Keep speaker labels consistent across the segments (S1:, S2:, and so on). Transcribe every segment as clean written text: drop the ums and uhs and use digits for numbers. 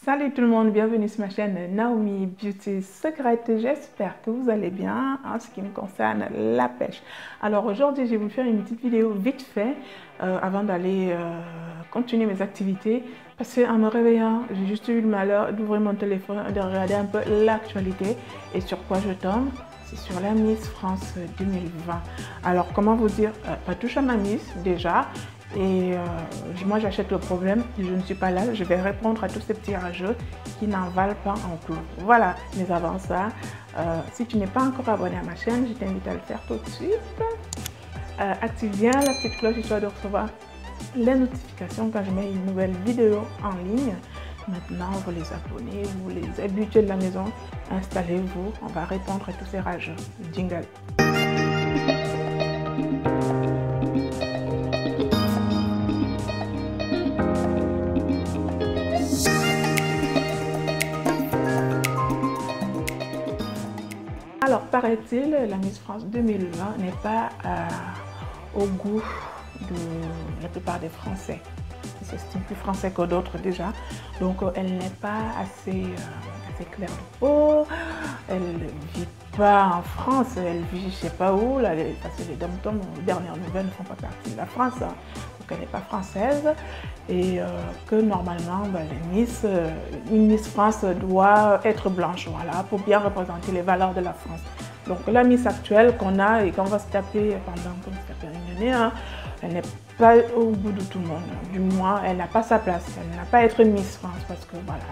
S1: Salut tout le monde, bienvenue sur ma chaîne Naomi Beauty Secret. J'espère que vous allez bien en ce qui me concerne la pêche. Alors aujourd'hui, je vais vous faire une petite vidéo vite fait avant d'aller continuer mes activités. Parce qu'en me réveillant, j'ai juste eu le malheur d'ouvrir mon téléphone, de regarder un peu l'actualité. Et sur quoi je tombe? C'est sur la Miss France 2020. Alors comment vous dire, pas touche à ma Miss déjà. Et moi j'achète le problème, je ne suis pas là, je vais répondre à tous ces petits rageux qui n'en valent pas un clou. Voilà, mais avant ça, si tu n'es pas encore abonné à ma chaîne, je t'invite à le faire tout de suite. Active bien la petite cloche histoire de recevoir les notifications quand je mets une nouvelle vidéo en ligne. Maintenant, vous les abonnez, vous les habitués de la maison, installez-vous, on va répondre à tous ces rageux. Jingle. Alors, paraît-il, la Miss France 2020 n'est pas au goût de la plupart des Français. Ils s'estiment plus français que d'autres déjà. Donc, elle n'est pas assez claire de peau. Elle ne vit pas en France. Elle vit je ne sais pas où. Là, parce que les dom-toms, les dernières nouvelles ne font pas partie de la France. Hein. Donc, elle n'est pas française. Et que normalement, une Miss France doit être blanche, voilà, pour bien représenter les valeurs de la France. Donc la Miss actuelle qu'on a et qu'on va se taper pendant une année, hein, elle n'est pas au goût de tout le monde. Du moins, elle n'a pas sa place. Elle n'a pas à être Miss France parce que voilà,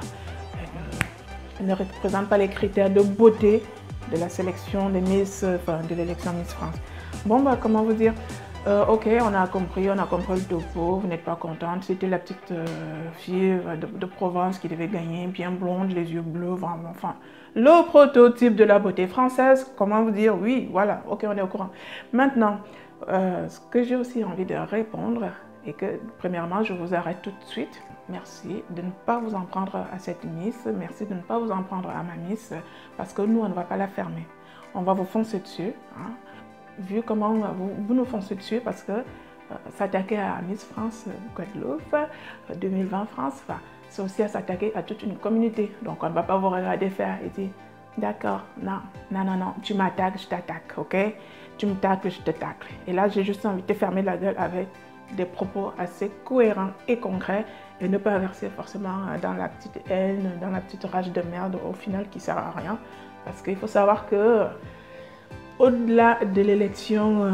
S1: elle ne représente pas les critères de beauté de la sélection des Miss, de l'élection Miss France. Bon, bah, comment vous dire? Ok, on a compris le topo, vous n'êtes pas contente. C'était la petite fille de Provence qui devait gagner, bien blonde, les yeux bleus, vraiment, enfin, le prototype de la beauté française. Comment vous dire? Oui, voilà, ok, on est au courant. Maintenant, ce que j'ai aussi envie de répondre, et que premièrement, je vous arrête tout de suite. Merci de ne pas vous en prendre à cette Miss, merci de ne pas vous en prendre à ma Miss, parce que nous, on ne va pas la fermer. On va vous foncer dessus, hein. Vu comment vous nous foncez dessus, parce que s'attaquer à Miss France Guadeloupe 2020 France, c'est aussi à s'attaquer à toute une communauté. Donc on ne va pas vous regarder faire et dire d'accord, non, tu m'attaques, je t'attaque, ok? Tu me tacles, je te tacle. Et là, j'ai juste envie de te fermer la gueule avec des propos assez cohérents et concrets et ne pas verser forcément dans la petite haine, dans la petite rage de merde au final qui ne sert à rien. Parce qu'il faut savoir que au-delà de l'élection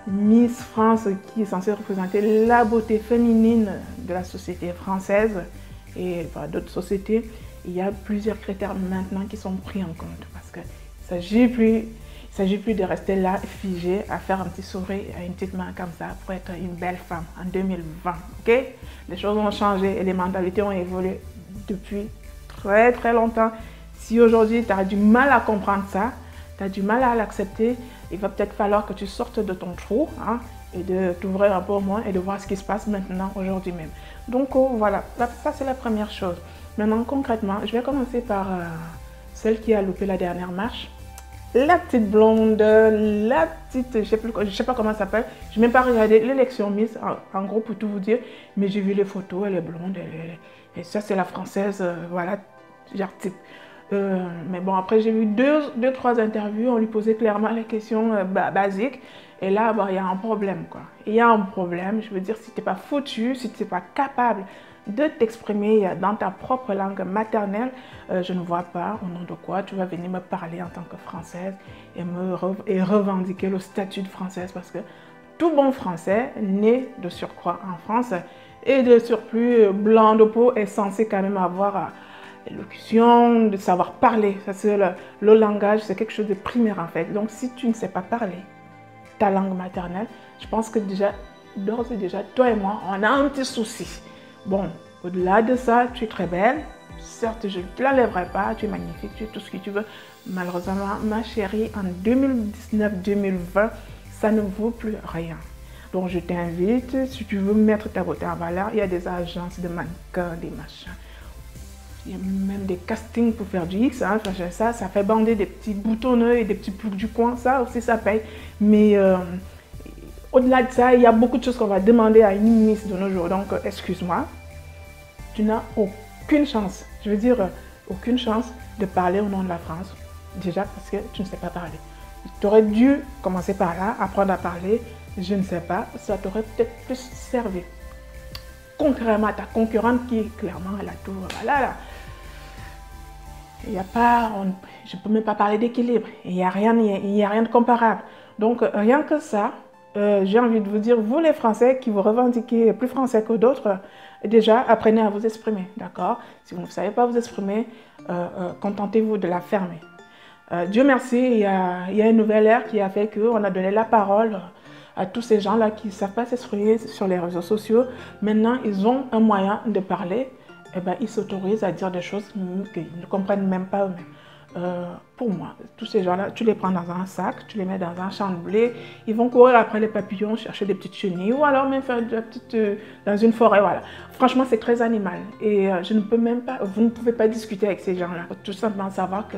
S1: Miss France qui est censée représenter la beauté féminine de la société française et d'autres sociétés, il y a plusieurs critères maintenant qui sont pris en compte parce qu'il ne s'agit plus de rester là figé à faire un petit sourire à une petite main comme ça pour être une belle femme en 2020. Okay? Les choses ont changé et les mentalités ont évolué depuis très très longtemps. Si aujourd'hui tu as du mal à comprendre ça, tu as du mal à l'accepter, il va peut-être falloir que tu sortes de ton trou, hein, et de t'ouvrir un peu au moins et de voir ce qui se passe maintenant, aujourd'hui même. Donc voilà, ça c'est la première chose. Maintenant concrètement, je vais commencer par celle qui a loupé la dernière marche. La petite blonde, la petite, je sais pas comment elle s'appelle, je n'ai même pas regardé l'élection Miss, en gros pour tout vous dire, mais j'ai vu les photos, elle est blonde, et ça c'est la française, voilà, genre type. Mais bon, après j'ai vu deux, trois interviews, on lui posait clairement les questions basiques. Et là, il y a un problème, quoi. Il y a un problème, je veux dire, si tu n'es pas foutu, si tu n'es pas capable de t'exprimer dans ta propre langue maternelle, je ne vois pas au nom de quoi tu vas venir me parler en tant que Française et revendiquer le statut de Française. Parce que tout bon Français, né de surcroît en France, et de surplus blanc de peau, est censé quand même avoir l'élocution, de savoir parler. Ça, c'est le langage, c'est quelque chose de primaire en fait. Donc si tu ne sais pas parler ta langue maternelle, je pense que déjà, d'ores et déjà, toi et moi, on a un petit souci. Bon, au-delà de ça, tu es très belle. Certes, je ne te l'enlèverai pas, tu es magnifique, tu es tout ce que tu veux. Malheureusement, ma chérie, en 2019-2020, ça ne vaut plus rien. Donc je t'invite, si tu veux mettre ta beauté en valeur, il y a des agences de mannequins, des machins. Il y a même des castings pour faire du X, hein. Ça fait bander des petits boutonneux et des petits ploucs du coin, ça aussi ça paye. Mais au-delà de ça, il y a beaucoup de choses qu'on va demander à une Miss de nos jours. Donc excuse-moi, tu n'as aucune chance, je veux dire, aucune chance de parler au nom de la France. Déjà parce que tu ne sais pas parler. Tu aurais dû commencer par là, apprendre à parler, je ne sais pas, ça t'aurait peut-être plus servi. Contrairement à ta concurrente qui, clairement, elle a tout, voilà, là. Il n'y a pas, je ne peux même pas parler d'équilibre, il n'y a rien de comparable. Donc, rien que ça, j'ai envie de vous dire, vous les Français qui vous revendiquez plus français que d'autres, déjà, apprenez à vous exprimer, d'accord? Si vous ne savez pas vous exprimer, contentez-vous de la fermer. Dieu merci, il y a une nouvelle ère qui a fait qu'on a donné la parole à tous ces gens-là qui ne savent pas s'exprimer sur les réseaux sociaux. Maintenant, ils ont un moyen de parler. Eh ben, ils s'autorisent à dire des choses qu'ils ne comprennent même pas eux-mêmes. Pour moi, tous ces gens-là, tu les prends dans un sac, tu les mets dans un champ de blé, ils vont courir après les papillons, chercher des petites chenilles, ou alors même faire de la petite, dans une forêt, voilà. Franchement, c'est très animal. Et je ne peux même pas, vous ne pouvez pas discuter avec ces gens-là. Tout simplement savoir que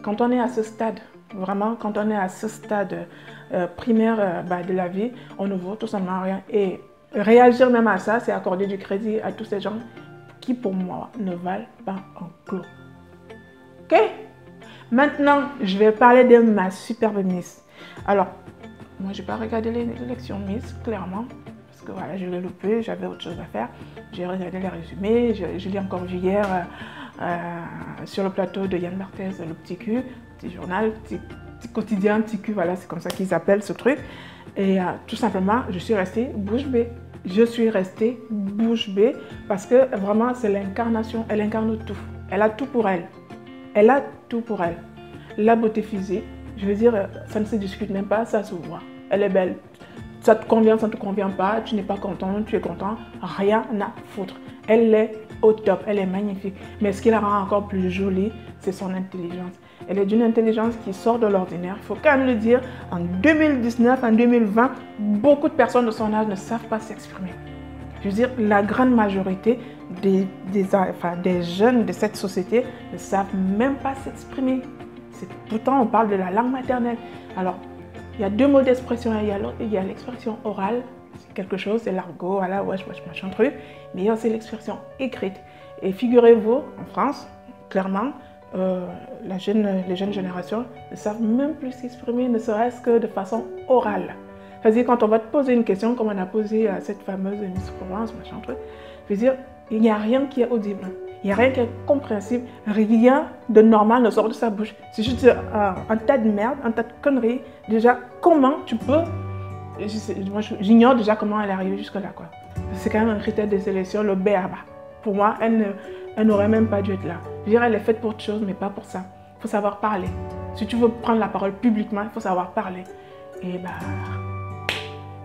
S1: quand on est à ce stade, vraiment, quand on est à ce stade primaire de la vie, on ne vaut tout simplement rien. Et réagir même à ça, c'est accorder du crédit à tous ces gens qui, pour moi, ne valent pas un clou. Ok? Maintenant, je vais parler de ma superbe Miss. Alors, moi, je n'ai pas regardé l'élection Miss, clairement, parce que voilà, je l'ai loupé, j'avais autre chose à faire. J'ai regardé les résumés, je l'ai encore vu hier sur le plateau de Yann Barthès, le petit cul, petit journal, petit quotidien, petit cul, voilà, c'est comme ça qu'ils appellent ce truc. Et tout simplement, je suis restée bouche bée. Je suis restée bouche bée parce que vraiment, c'est l'incarnation. Elle incarne tout. Elle a tout pour elle. Elle a tout pour elle. La beauté physique, je veux dire, ça ne se discute même pas, ça se voit. Elle est belle. Ça te convient, ça ne te convient pas, tu n'es pas content, tu es content, rien à foutre. Elle est au top, elle est magnifique. Mais ce qui la rend encore plus jolie, c'est son intelligence. Elle est d'une intelligence qui sort de l'ordinaire. Il faut quand même le dire, en 2019, en 2020, beaucoup de personnes de son âge ne savent pas s'exprimer. Je veux dire, la grande majorité des jeunes de cette société ne savent même pas s'exprimer. Pourtant, on parle de la langue maternelle. Alors, il y a deux mots d'expression. Il y a l'expression orale, c'est quelque chose, c'est l'argot, voilà, wesh, machin truc. Mais il y a aussi l'expression écrite. Et figurez-vous, en France, clairement, les jeunes générations ne savent même plus s'exprimer, ne serait-ce que de façon orale. C'est-à-dire, quand on va te poser une question, comme on a posé à cette fameuse Miss Provence, machin truc, je veux dire, il n'y a rien qui est audible. Il n'y a rien qui est compréhensible. Rien de normal ne sort de sa bouche. C'est juste un tas de merde, un tas de conneries. Déjà, comment tu peux... J'ignore déjà comment elle est arrivée jusque-là, quoi. C'est quand même un critère de sélection, le B.A.B.A. Pour moi, elle n'aurait même pas dû être là. Je veux dire, elle est faite pour autre chose, mais pas pour ça. Il faut savoir parler. Si tu veux prendre la parole publiquement, il faut savoir parler. Et bah...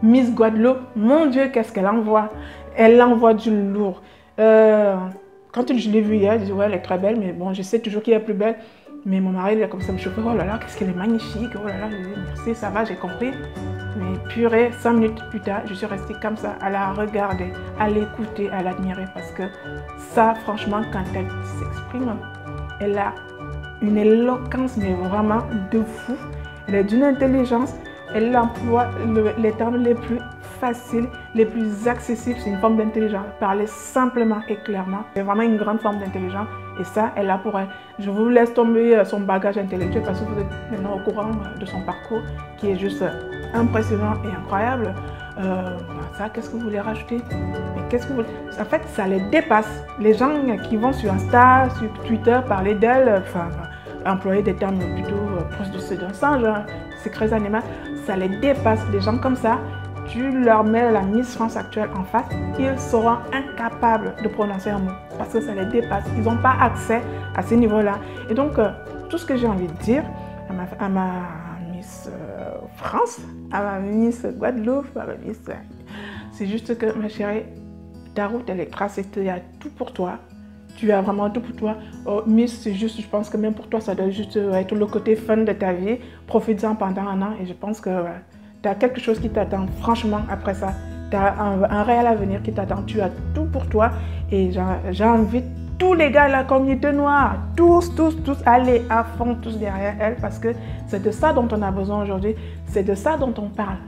S1: Miss Guadeloupe, mon Dieu, qu'est-ce qu'elle envoie? Elle envoie du lourd. Quand je l'ai vue hier, je dis ouais, elle est très belle, mais bon, je sais toujours qui est plus belle. Mais mon mari, il est comme ça, me chauffe. Oh là là, qu'est-ce qu'elle est magnifique. Oh là là, merci, ça va, j'ai compris. Mais purée, 5 minutes plus tard, je suis restée comme ça, à la regarder, à l'écouter, à l'admirer. Parce que ça, franchement, quand elle s'exprime, elle a une éloquence, mais vraiment de fou. Elle est d'une intelligence. Elle emploie les termes les plus faciles, les plus accessibles. C'est une forme d'intelligence. Parler simplement et clairement. C'est vraiment une grande forme d'intelligence. Et ça, elle a pour elle. Je vous laisse tomber son bagage intellectuel parce que vous êtes maintenant au courant de son parcours qui est juste impressionnant et incroyable. Ça, qu'est-ce que vous voulez rajouter? Mais qu'est-ce que vous... En fait, ça les dépasse. Les gens qui vont sur Insta, sur Twitter, parler d'elle, employer des termes plutôt proches de ceux d'un singe, c'est très animal, ça les dépasse. Des gens comme ça, tu leur mets la Miss France actuelle en face, ils seront incapables de prononcer un mot parce que ça les dépasse. Ils n'ont pas accès à ces niveaux-là. Et donc, tout ce que j'ai envie de dire à ma Miss France, à ma Miss Guadeloupe, à ma Miss... c'est juste que, ma chérie, ta route, elle est tracée, il y a tout pour toi. Tu as vraiment tout pour toi. Oh, Miss, c'est juste, je pense que même pour toi, ça doit juste être le côté fun de ta vie. Profite-en pendant un an et je pense que tu as quelque chose qui t'attend. Franchement, après ça, tu as un réel avenir qui t'attend. Tu as tout pour toi et j'invite tous les gars de la communauté noire, tous, allez à fond, tous derrière elle parce que c'est de ça dont on a besoin aujourd'hui. C'est de ça dont on parle.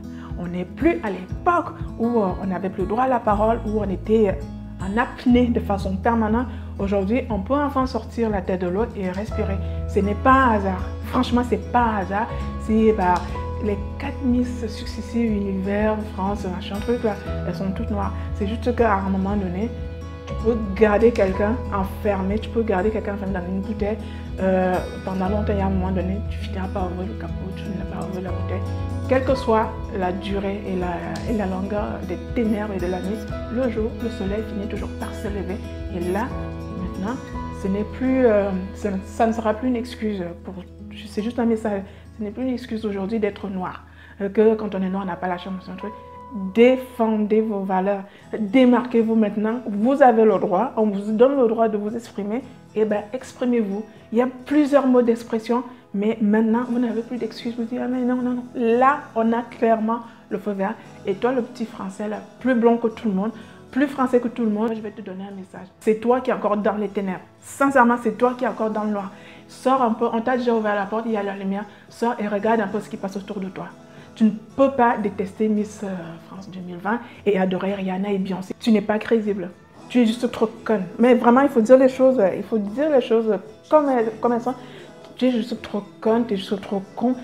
S1: On n'est plus à l'époque où on n'avait plus droit à la parole, où on était en apnée de façon permanente. Aujourd'hui, on peut enfin sortir la tête de l'eau et respirer. Ce n'est pas un hasard. Franchement, c'est pas un hasard. C'est les 4 Miss successives, univers, France, machin truc là, elles sont toutes noires. C'est juste qu'à un moment donné, tu peux garder quelqu'un enfermé, tu peux garder quelqu'un enfermé dans une bouteille pendant longtemps et à un moment donné, tu finiras par ouvrir le capot, tu n'as pas ouvert la bouteille. Quelle que soit la durée et la longueur des ténèbres et de la nuit, le jour, le soleil finit toujours par se lever. Et là, maintenant, ce n'est plus, ça ne sera plus une excuse. C'est juste un message. Ce n'est plus une excuse aujourd'hui d'être noir. Que quand on est noir, on n'a pas la chance de truc. Défendez vos valeurs. Démarquez-vous maintenant. Vous avez le droit. On vous donne le droit de vous exprimer. Et bien, exprimez-vous. Il y a plusieurs mots d'expression. Mais maintenant, vous n'avez plus d'excuses. Vous dites, ah mais non, non, non. Là, on a clairement le feu vert. Et toi, le petit français, là, plus blanc que tout le monde, plus français que tout le monde, je vais te donner un message. C'est toi qui es encore dans les ténèbres. Sincèrement, c'est toi qui es encore dans le noir. Sors un peu, on t'a déjà ouvert la porte, il y a la lumière. Sors et regarde un peu ce qui passe autour de toi. Tu ne peux pas détester Miss France 2020 et adorer Rihanna et Beyoncé. Tu n'es pas crédible. Tu es juste trop conne. Mais vraiment, il faut dire les choses comme elles sont. Tu es juste trop conne, tu es juste trop con.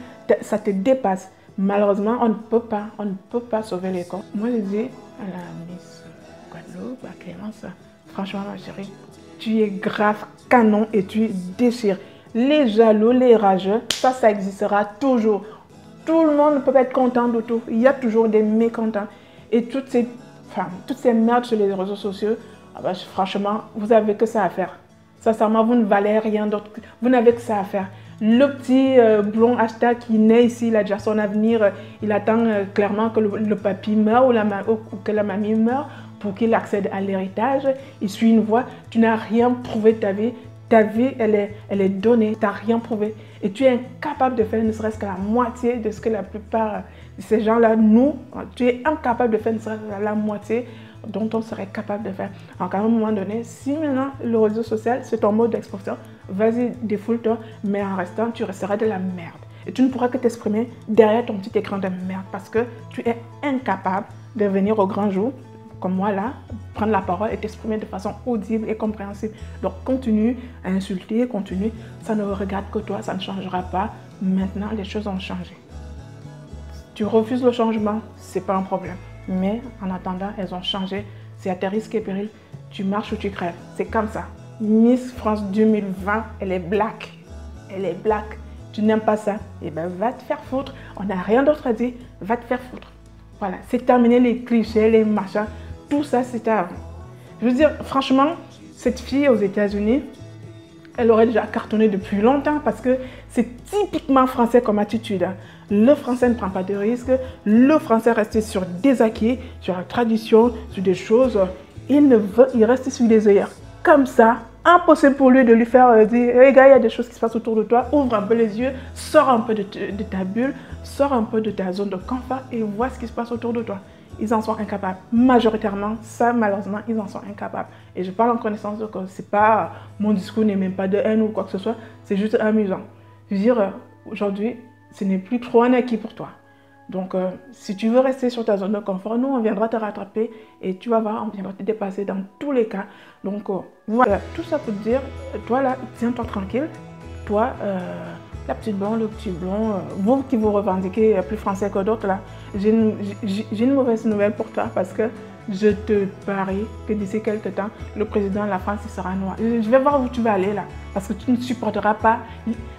S1: Ça te dépasse. Malheureusement, on ne peut pas sauver les corps. Moi, je dis à la Miss Guadeloupe, à Clémence, franchement, ma chérie, tu es grave canon et tu déchires. Les jaloux, les rageux, ça existera toujours. Tout le monde ne peut pas être content de tout. Il y a toujours des mécontents. Et toutes ces merdes sur les réseaux sociaux, franchement, vous n'avez que ça à faire. Sincèrement, vous ne valez rien d'autre. Vous n'avez que ça à faire. Le petit blond hashtag qui naît ici, il a déjà son avenir. Il attend clairement que le papy meure ou que la mamie meure pour qu'il accède à l'héritage. Il suit une voie. Tu n'as rien prouvé de ta vie. Ta vie, elle est donnée. Tu n'as rien prouvé. Et tu es incapable de faire ne serait-ce que la moitié de ce que la plupart de ces gens-là, nous, tu es incapable de faire ne serait-ce que la moitié dont on serait capable de faire. Donc à un moment donné, si maintenant le réseau social, c'est ton mode d'expression, vas-y, défoule-toi, mais en restant, tu resteras de la merde. Et tu ne pourras que t'exprimer derrière ton petit écran de merde parce que tu es incapable de venir au grand jour, comme moi là, prendre la parole et t'exprimer de façon audible et compréhensible. Donc continue à insulter, continue, ça ne regarde que toi, ça ne changera pas. Maintenant, les choses ont changé. Tu refuses le changement, c'est pas un problème. Mais en attendant, elles ont changé. C'est à tes risques et périls. Tu marches ou tu crèves. C'est comme ça. Miss France 2020, elle est black. Elle est black. Tu n'aimes pas ça? Eh bien, va te faire foutre. On n'a rien d'autre à dire. Va te faire foutre. Voilà. C'est terminé les clichés, les machins. Tout ça, c'était avant. Je veux dire, franchement, cette fille aux États-Unis, elle aurait déjà cartonné depuis longtemps parce que c'est typiquement français comme attitude. Hein. Le français ne prend pas de risques. Le français reste sur des acquis, sur la tradition, sur des choses. Il reste sur des œillères. Comme ça, impossible pour lui de lui faire dire hey gars, il y a des choses qui se passent autour de toi. Ouvre un peu les yeux, sors un peu de ta bulle, sors un peu de ta zone de confort et vois ce qui se passe autour de toi. Ils en sont incapables. Majoritairement, ça, malheureusement, ils en sont incapables. Et je parle en connaissance de cause. C'est pas, mon discours n'est même pas de haine ou quoi que ce soit. C'est juste amusant. Je veux dire, aujourd'hui, ce n'est plus trop un acquis pour toi. Donc, si tu veux rester sur ta zone de confort, nous, on viendra te rattraper et tu vas voir, on viendra te dépasser dans tous les cas. Donc, voilà. Tout ça pour te dire, toi là, tiens-toi tranquille. Toi, la petite blonde, le petit blond, vous qui vous revendiquez plus français que d'autres, là, j'ai une mauvaise nouvelle pour toi parce que je te parie que d'ici quelques temps, le président de la France, il sera noir. Je vais voir où tu vas aller là, parce que tu ne supporteras pas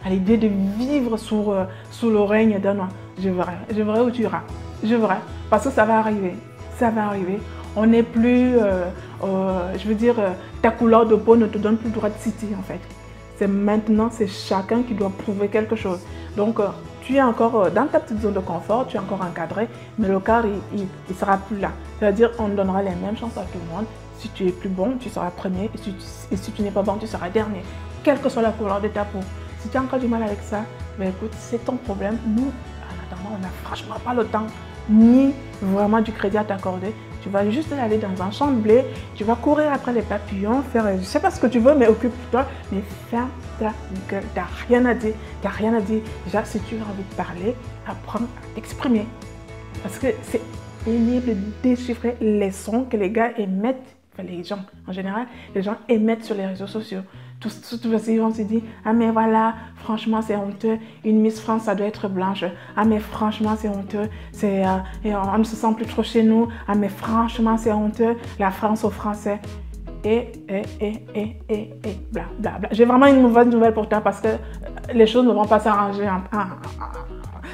S1: l'idée de vivre sous le règne d'un noir. Je verrai où tu iras. Je verrai, parce que ça va arriver. Ça va arriver. On n'est plus, je veux dire, ta couleur de peau ne te donne plus le droit de citer en fait. C'est maintenant, c'est chacun qui doit prouver quelque chose. Donc, tu es encore dans ta petite zone de confort, tu es encore encadré, mais le quart, il ne sera plus là. C'est-à-dire, on donnera les mêmes chances à tout le monde. Si tu es plus bon, tu seras premier, et si tu n'es pas bon, tu seras dernier. Quelle que soit la couleur de ta peau. Si tu as encore du mal avec ça, ben écoute, c'est ton problème. Nous, en attendant, on n'a franchement pas le temps, ni vraiment du crédit à t'accorder. Tu vas juste aller dans un champ de blé, tu vas courir après les papillons, faire, je ne sais pas ce que tu veux, mais occupe-toi, mais ferme ta gueule, tu n'as rien à dire, tu n'as rien à dire. Déjà, si tu as envie de parler, apprends à t'exprimer. Parce que c'est pénible de déchiffrer les sons que les gars émettent enfin, les gens en général, les gens émettent sur les réseaux sociaux. Tous ils vont se dire, ah mais voilà, franchement c'est honteux, une Miss France ça doit être blanche, ah mais franchement c'est honteux, on ne se sent plus trop chez nous, ah mais franchement c'est honteux, la France aux Français. Et bla bla bla. J'ai vraiment une mauvaise nouvelle pour toi parce que les choses ne vont pas s'arranger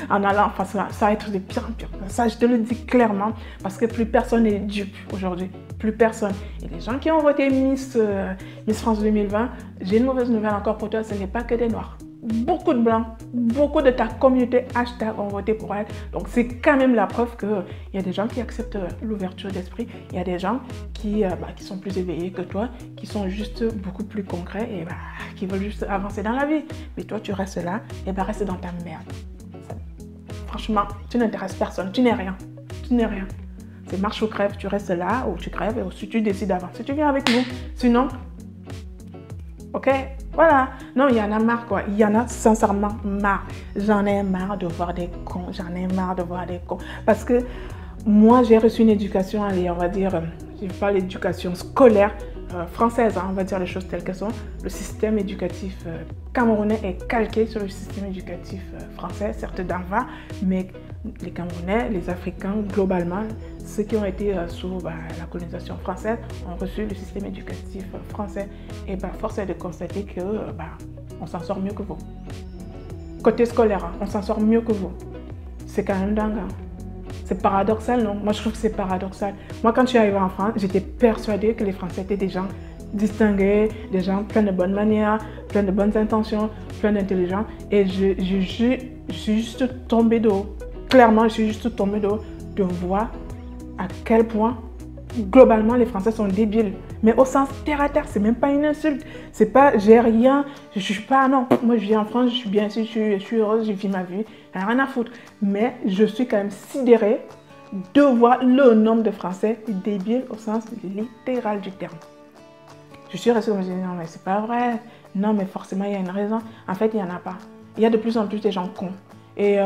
S1: en allant, parce que ça va être de pire en pire. Ça, je te le dis clairement, parce que plus personne n'est dupe aujourd'hui. Plus personne. Et les gens qui ont voté Miss France 2020, j'ai une mauvaise nouvelle encore pour toi, ce n'est pas que des Noirs. Beaucoup de Blancs, beaucoup de ta communauté hashtag ont voté pour elle. Donc c'est quand même la preuve qu'il y a des gens qui acceptent l'ouverture d'esprit. Il y a des gens qui sont plus éveillés que toi, qui sont juste beaucoup plus concrets et qui veulent juste avancer dans la vie. Mais toi, tu restes là et reste dans ta merde. Franchement, tu n'intéresses personne, tu n'es rien. Tu n'es rien. C'est marche ou crève, tu restes là ou tu crèves et si tu décides d'avancer, si tu viens avec nous. Sinon, ok, voilà. Non, il y en a marre quoi. Il y en a sincèrement marre. J'en ai marre de voir des cons. J'en ai marre de voir des cons. Parce que moi, j'ai reçu une éducation, allez, on va dire, je ne parle d'éducation scolaire française, hein, on va dire les choses telles qu'elles sont. Le système éducatif camerounais est calqué sur le système éducatif français, certes d'en bas, mais les Camerounais, les Africains, globalement, ceux qui ont été sous la colonisation française ont reçu le système éducatif français. Et force est de constater que on s'en sort mieux que vous. Côté scolaire, hein, on s'en sort mieux que vous. C'est quand même dingue. Hein. C'est paradoxal, non? Moi, je trouve que c'est paradoxal. Moi, quand je suis arrivée en France, j'étais persuadée que les Français étaient des gens distingués, des gens pleins de bonnes manières, pleins de bonnes intentions, pleins d'intelligence. Et je suis juste tombée de haut. Clairement, je suis juste tombée de haut de voir à quel point, globalement, les Français sont débiles. Mais au sens terre à terre, c'est même pas une insulte. C'est pas, j'ai rien, je suis pas, non. Moi, je vis en France, je suis bien ici, je suis heureuse, je vis ma vie, rien à foutre. Mais je suis quand même sidérée de voir le nombre de Français débiles au sens littéral du terme. Je suis restée comme je dis, non, mais c'est pas vrai. Non, mais forcément, il y a une raison. En fait, il n'y en a pas. Il y a de plus en plus des gens cons. Et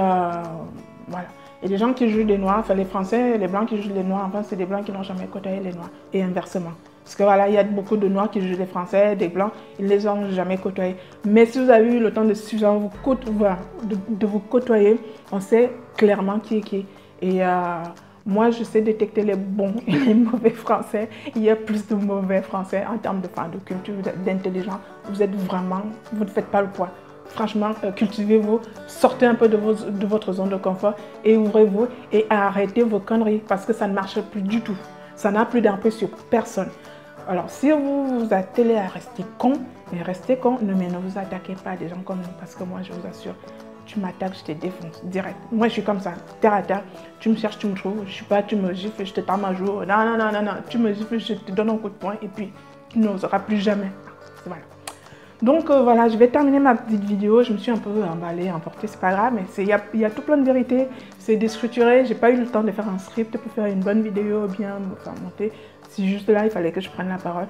S1: voilà. Et les gens qui jugent les Noirs, enfin les Français, les Blancs qui jugent les Noirs, enfin c'est des Blancs qui n'ont jamais côtoyé les Noirs. Et inversement. Parce que voilà, il y a beaucoup de Noirs qui jugent les Français, des Blancs, ils ne les ont jamais côtoyés. Mais si vous avez eu le temps de suffisamment vous côtoyer, on sait clairement qui est qui. Et moi, je sais détecter les bons et les mauvais Français. Il y a plus de mauvais Français en termes de culture, d'intelligence. Vous êtes vraiment, vous ne faites pas le poids. Franchement, cultivez-vous, sortez un peu de votre zone de confort et ouvrez-vous et arrêtez vos conneries parce que ça ne marche plus du tout. Ça n'a plus d'emprise sur personne. Alors, si vous vous attelez à rester con, mais restez con, mais ne vous attaquez pas à des gens comme nous parce que moi, je vous assure, tu m'attaques, je te défonce direct. Moi, je suis comme ça, terre à terre. Tu me cherches, tu me trouves. Je suis pas, tu me gifles, je te tends ma joue. Non. Tu me gifles, je te donne un coup de poing et puis tu n'oseras plus jamais. Voilà. Donc voilà, je vais terminer ma petite vidéo. Je me suis un peu emballée, emportée, c'est pas grave, mais il y a tout plein de vérités. C'est déstructuré, j'ai pas eu le temps de faire un script pour faire une bonne vidéo, bien monter. C'est juste là, il fallait que je prenne la parole.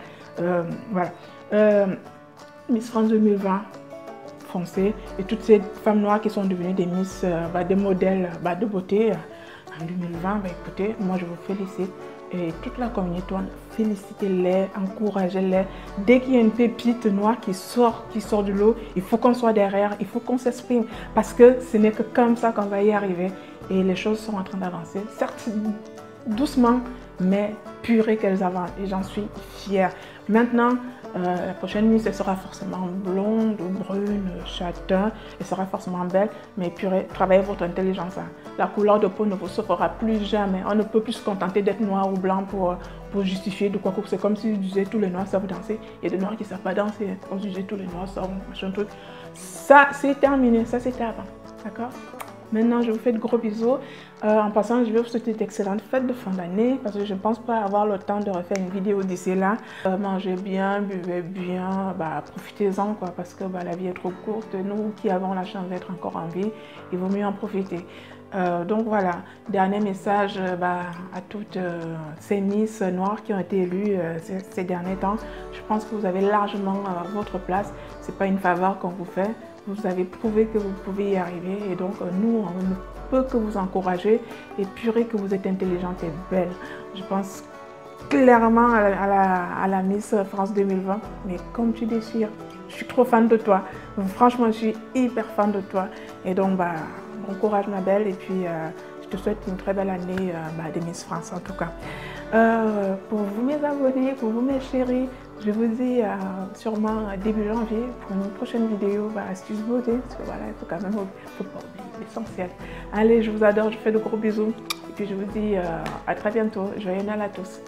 S1: Voilà. Miss France 2020, foncez. Et toutes ces femmes noires qui sont devenues des Miss, des modèles de beauté en 2020, écoutez, moi je vous félicite. Et toute la communauté, félicitez-les, encouragez-les. Dès qu'il y a une pépite noire qui sort du lot, il faut qu'on soit derrière, il faut qu'on s'exprime. Parce que ce n'est que comme ça qu'on va y arriver. Et les choses sont en train d'avancer. Certes, doucement, mais purée qu'elles avancent. Et j'en suis fière. Maintenant, la prochaine Miss, elle sera forcément blonde, brune, châtain. Elle sera forcément belle, mais purée, travaillez votre intelligence. Hein. La couleur de peau ne vous sauvera plus jamais. On ne peut plus se contenter d'être noir ou blanc pour justifier de quoi que c'est comme si je disais tous les noirs savent danser. Il y a des noirs qui ne savent pas danser. Comme si je disais tous les noirs savent machin truc. Ça, c'est terminé. Ça, c'était avant. D'accord? Maintenant, je vous fais de gros bisous. En passant, je vais vous souhaiter d'excellentes fêtes de fin d'année parce que je ne pense pas avoir le temps de refaire une vidéo d'ici là. Mangez bien, buvez bien, profitez-en quoi, parce que la vie est trop courte. Nous qui avons la chance d'être encore en vie, il vaut mieux en profiter. Donc voilà, dernier message à toutes ces Miss noires qui ont été élues ces derniers temps. Je pense que vous avez largement votre place. Ce n'est pas une faveur qu'on vous fait. Vous avez prouvé que vous pouvez y arriver et donc nous, on ne peut que vous encourager et purée que vous êtes intelligente et belle. Je pense clairement à la Miss France 2020. Mais comme tu déchires, je suis trop fan de toi. Franchement, je suis hyper fan de toi. Et donc, bah, bon courage ma belle. Et puis, je te souhaite une très belle année de Miss France en tout cas. Pour vous mes abonnés, pour vous mes chéris, je vous dis sûrement début janvier pour une prochaine vidéo astuce beauté. Parce que voilà, il faut quand même faut pas oublier l'essentiel. Allez, je vous adore, je vous fais de gros bisous. Et puis je vous dis à très bientôt. Joyeux Noël à tous.